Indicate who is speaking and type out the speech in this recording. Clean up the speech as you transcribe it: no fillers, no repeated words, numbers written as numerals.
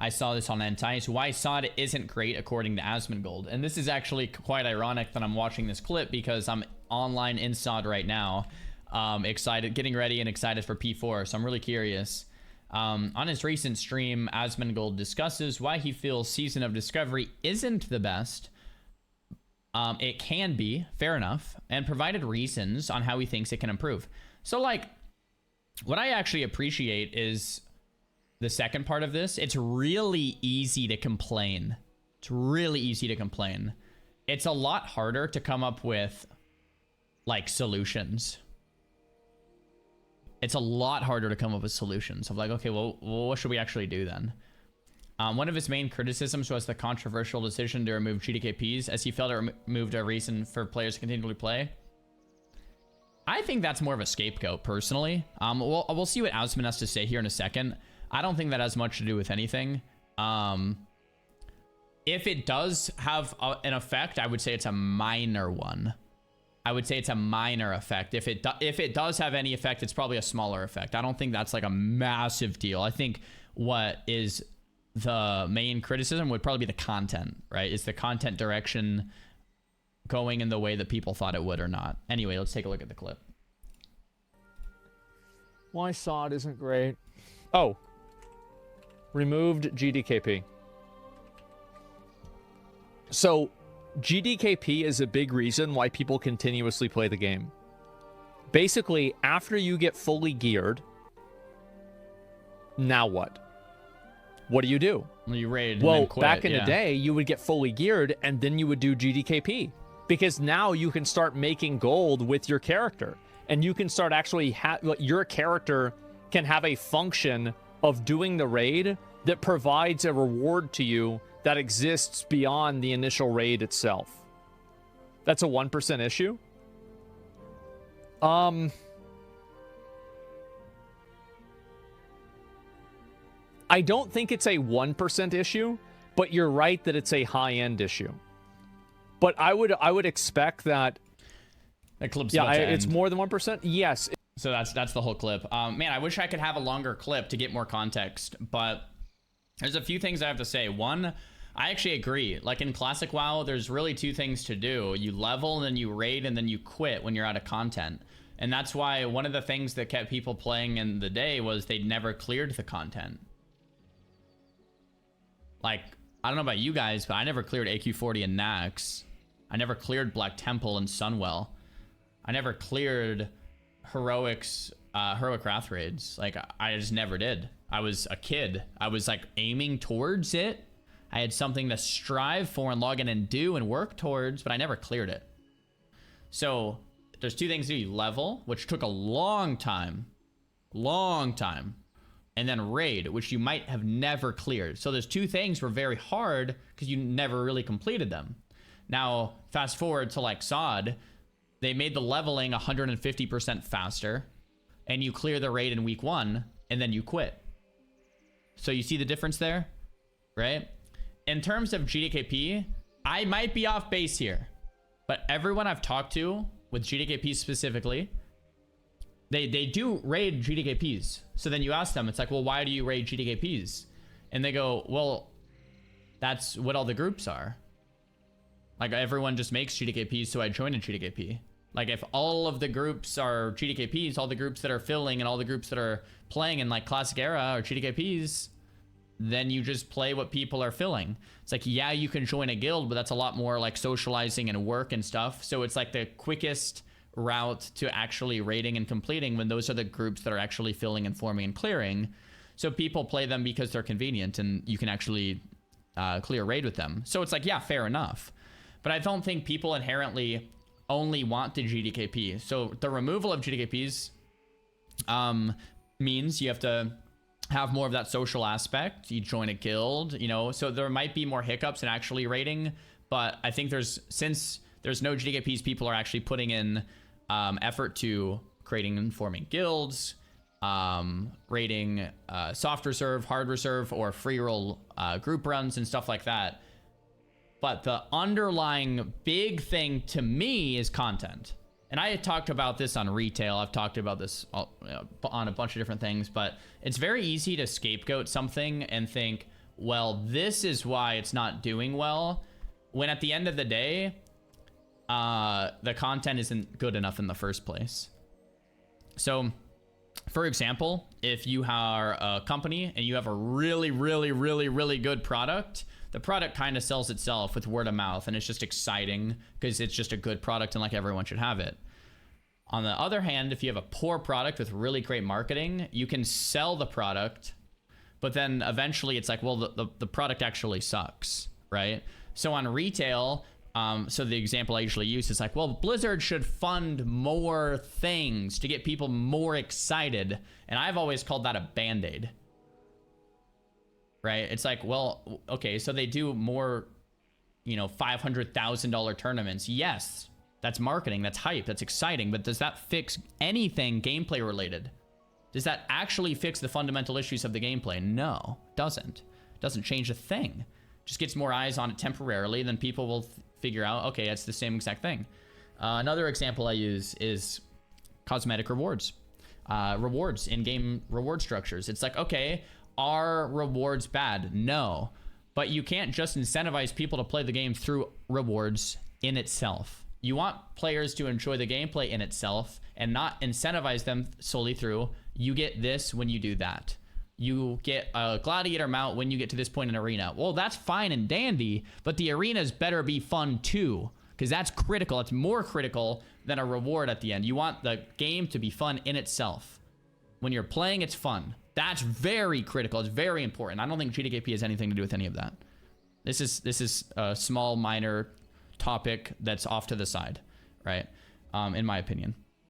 Speaker 1: I saw this on Entice, why SoD isn't great according to Asmongold. And this is actually quite ironic that I'm watching this clip because I'm online in SoD right now, excited, getting ready and excited for P4. So I'm really curious. On his recent stream, Asmongold discusses why he feels Season of Discovery isn't the best. It can be, fair enough, and provided reasons on how he thinks it can improve. So, like, what I actually appreciate is the second part of this. It's really easy to complain. It's really easy to complain. It's a lot harder to come up with, like, solutions. It's a lot harder to come up with solutions of like, okay, well, what should we actually do then? One of his main criticisms was the controversial decision to remove GDKPs, as he felt it removed a reason for players to continually play. I think that's more of a scapegoat, personally. We'll see what Asman has to say here in a second. I don't think that has much to do with anything. If it does have an effect, I would say it's a minor one. I would say it's a minor effect. If it does have any effect, it's probably a smaller effect. I don't think that's like a massive deal. I think what is the main criticism would probably be the content, right? Is the content direction going in the way that people thought it would or not? Anyway, let's take a look at the clip.
Speaker 2: Why SoD isn't great? Oh, removed GDKP. So GDKP is a big reason why people continuously play the game. Basically, after you get fully geared, now what? What do you do?
Speaker 1: Well, you raid
Speaker 2: well,
Speaker 1: and then quit,
Speaker 2: back in the day, you would get fully geared and then you would do GDKP. Because now you can start making gold with your character. And you can start actually, your character can have a function of doing the raid that provides a reward to you that exists beyond the initial raid itself. That's a 1% issue. I don't think it's a 1% issue, but you're right that it's a high-end issue. But I would expect that.
Speaker 1: That clip's
Speaker 2: yeah,
Speaker 1: about to
Speaker 2: it's
Speaker 1: end.
Speaker 2: More than 1%. Yes.
Speaker 1: So that's the whole clip. Man, I wish I could have a longer clip to get more context, but there's a few things I have to say. One, I actually agree. Like in Classic WoW, there's really two things to do. You level, and then you raid, and then you quit when you're out of content. And that's why one of the things that kept people playing in the day was they never cleared the content. Like, I don't know about you guys, but I never cleared AQ40 and Nax. I never cleared Black Temple and Sunwell. I never cleared Heroic Wrath raids. Like, I just never did. I was a kid. I was like aiming towards it. I had something to strive for and log in and do and work towards, but I never cleared it. So there's two things to do. You level, which took a long time, and then raid, which you might have never cleared. So there's two things were very hard because you never really completed them. Now, fast forward to like SoD, they made the leveling 150% faster, and you clear the raid in week 1, and then you quit. So you see the difference there, right? In terms of GDKP, I might be off base here, but everyone I've talked to with GDKP specifically, they do raid GDKPs. So then you ask them, it's like, well, why do you raid GDKPs? And they go, well, that's what all the groups are. Like, everyone just makes GDKPs, so I joined a GDKP. Like, if all of the groups are GDKPs, all the groups that are filling and all the groups that are playing in like Classic Era are GDKPs, then you just play what people are filling. It's like, yeah, you can join a guild, but that's a lot more like socializing and work and stuff. So it's like the quickest route to actually raiding and completing when those are the groups that are actually filling and forming and clearing. So people play them because they're convenient and you can actually clear raid with them. So it's like, yeah, fair enough. But I don't think people inherently only want the GDKP. So the removal of GDKPs means you have to have more of that social aspect. You join a guild, you know, so there might be more hiccups in actually raiding, but I think since there's no GDKPs, people are actually putting in effort to creating and forming guilds, raiding soft reserve, hard reserve, or free roll group runs and stuff like that. But the underlying big thing to me is content. And I had talked about this on retail. I've talked about this on a bunch of different things, but it's very easy to scapegoat something and think, well, this is why it's not doing well, when at the end of the day, the content isn't good enough in the first place. So, for example, if you are a company and you have a really, really, really, really good product, the product kind of sells itself with word of mouth, and it's just exciting because it's just a good product and like everyone should have it. On the other hand, if you have a poor product with really great marketing, you can sell the product, but then eventually it's like, well, the product actually sucks, right? So on retail, so the example I usually use is like, well, Blizzard should fund more things to get people more excited. And I've always called that a Band-Aid, right? It's like, well, okay, so they do more, you know, $500,000 tournaments. Yes, that's marketing, that's hype, that's exciting. But does that fix anything gameplay related? Does that actually fix the fundamental issues of the gameplay? No, doesn't. Doesn't change a thing. Just gets more eyes on it temporarily, then people will figure out, okay, it's the same exact thing. Another example I use is cosmetic rewards. Rewards, in-game reward structures. It's like, okay, are rewards bad? No. But you can't just incentivize people to play the game through rewards in itself. You want players to enjoy the gameplay in itself and not incentivize them solely through, you get this when you do that. You get a gladiator mount when you get to this point in arena. Well, that's fine and dandy, but the arenas better be fun too, because that's critical. It's more critical than a reward at the end. You want the game to be fun in itself. When you're playing, it's fun. That's very critical. It's very important. I don't think GDKP has anything to do with any of that. This is a small, minor topic that's off to the side, right? In my opinion.